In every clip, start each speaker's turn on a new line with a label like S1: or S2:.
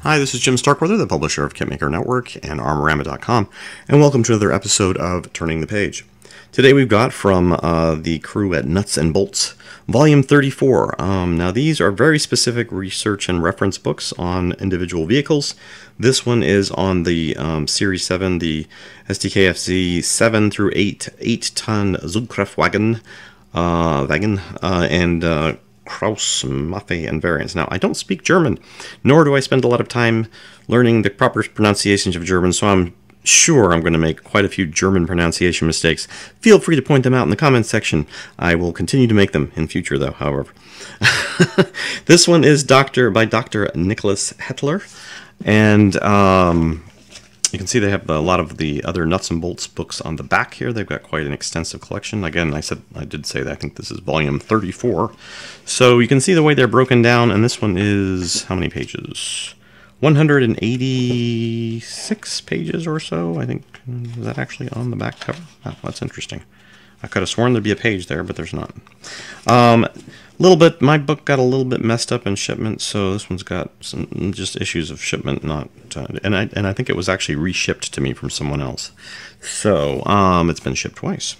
S1: Hi, this is Jim Starkweather, the publisher of KitMaker Network and Armorama.com, and welcome to another episode of Turning the Page. Today we've got from the crew at Nuts and Bolts, Volume 34. Now these are very specific research and reference books on individual vehicles. This one is on the Series 7, the Sd.Kfz 7 through 8 8-ton Zugkraftwagen and Kraus, Maffei, and variants. Now, I don't speak German, nor do I spend a lot of time learning the proper pronunciations of German, so I'm sure I'm going to make quite a few German pronunciation mistakes. Feel free to point them out in the comments section. I will continue to make them in future, though, however. This one is by Dr. Nicholas Hetler, and you can see they have a lot of the other Nuts and Bolts books on the back here. They've got quite an extensive collection. Again, I did say that I think this is volume 34. So you can see the way they're broken down, and this one is, how many pages? 186 pages or so, I think. Is that actually on the back cover? Oh, that's interesting. I could have sworn there'd be a page there, but there's not. My book got a little bit messed up in shipment, so this one's got some just issues of shipment, and I think it was actually reshipped to me from someone else. So it's been shipped twice.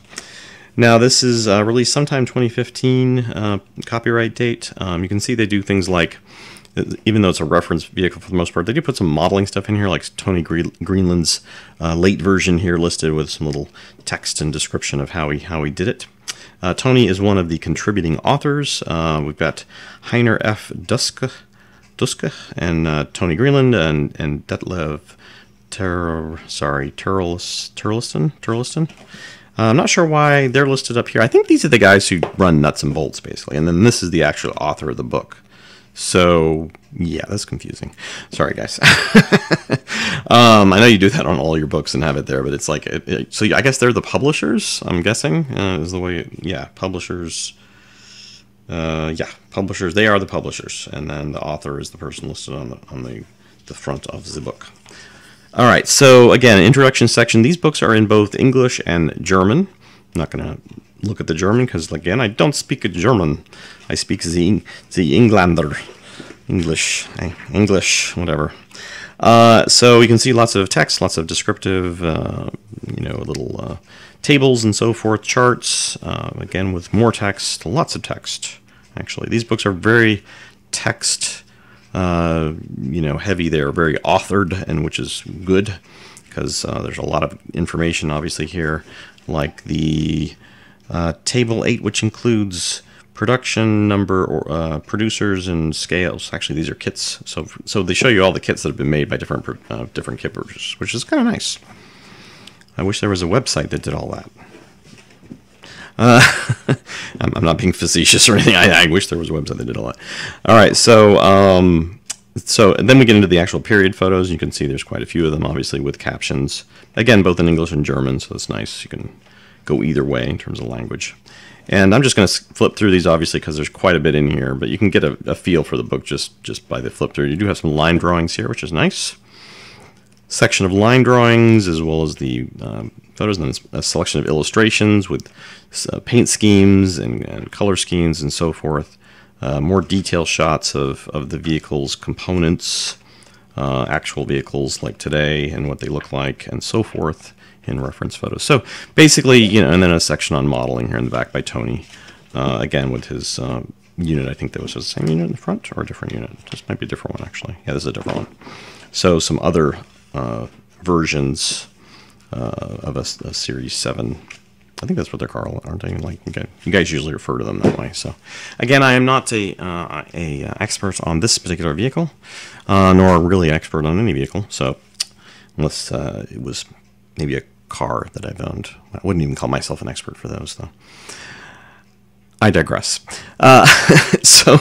S1: Now this is released sometime 2015, copyright date. You can see they do things like, even though it's a reference vehicle for the most part, they do put some modeling stuff in here, like Tony Greenland's late version here listed with some little text and description of how he did it. Tony is one of the contributing authors. We've got Heiner F. Duske and Tony Greenland and Detlev Turliston. I'm not sure why they're listed up here. I think these are the guys who run Nuts and Bolts, basically, and then this is the actual author of the book. So, yeah, that's confusing. Sorry, guys. I know you do that on all your books and have it there, but it's like, so I guess they're the publishers, I'm guessing, is the way, yeah, publishers. Publishers, they are the publishers, and then the author is the person listed on the front of the book. All right, so again, introduction section. These books are in both English and German. I'm not going to look at the German because, again, I don't speak German. I speak the Englander, English, whatever. So we can see lots of text, lots of descriptive, little tables and so forth, charts. Again, with more text, lots of text. Actually, these books are very text, heavy. They're very authored, and which is good because there's a lot of information, obviously here, like the Table 8, which includes production number, or producers and scales. Actually, these are kits. So they show you all the kits that have been made by different kit producers, which is kind of nice. I wish there was a website that did all that. I'm not being facetious or anything. I wish there was a website that did all that. All right, so then we get into the actual period photos. You can see there's quite a few of them, obviously, with captions. Again, both in English and German, so that's nice. You can go either way in terms of language. And I'm just going to flip through these, obviously, because there's quite a bit in here, but you can get a feel for the book just by the flip through. You do have some line drawings here, which is nice. Section of line drawings, as well as the photos, and then a selection of illustrations with paint schemes and color schemes and so forth. More detailed shots of the vehicle's components, actual vehicles like today and what they look like, and so forth, in reference photos. So basically, and then a section on modeling here in the back by Tony. Again, with his unit. I think that was the same unit in the front, or a different unit. This might be a different one, actually. Yeah, this is a different one. So some other versions of a Series 7. I think that's what they're called, aren't they? Like, you guys usually refer to them that way. So, again, I am not a expert on this particular vehicle, nor really expert on any vehicle. So, unless it was maybe a car that I've owned, I wouldn't even call myself an expert for those, though. I digress. So,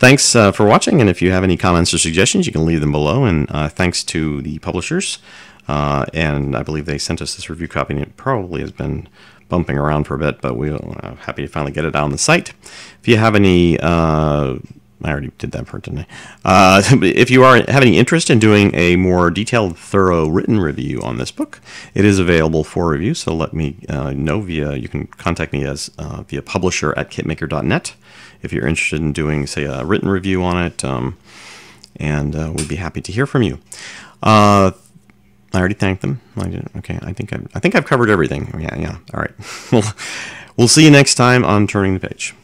S1: thanks for watching, and if you have any comments or suggestions, you can leave them below. And thanks to the publishers, and I believe they sent us this review copy, and it probably has been bumping around for a bit, but we're happy to finally get it out on the site. If you have any, I already did that part, didn't I? If you have any interest in doing a more detailed, thorough written review on this book, it is available for review, so let me know you can contact me via publisher@kitmaker.net if you're interested in doing, say, a written review on it. and we'd be happy to hear from you. I already thanked them. I did. Okay, I think I've covered everything. Yeah. All right. We'll see you next time on Turning the Page.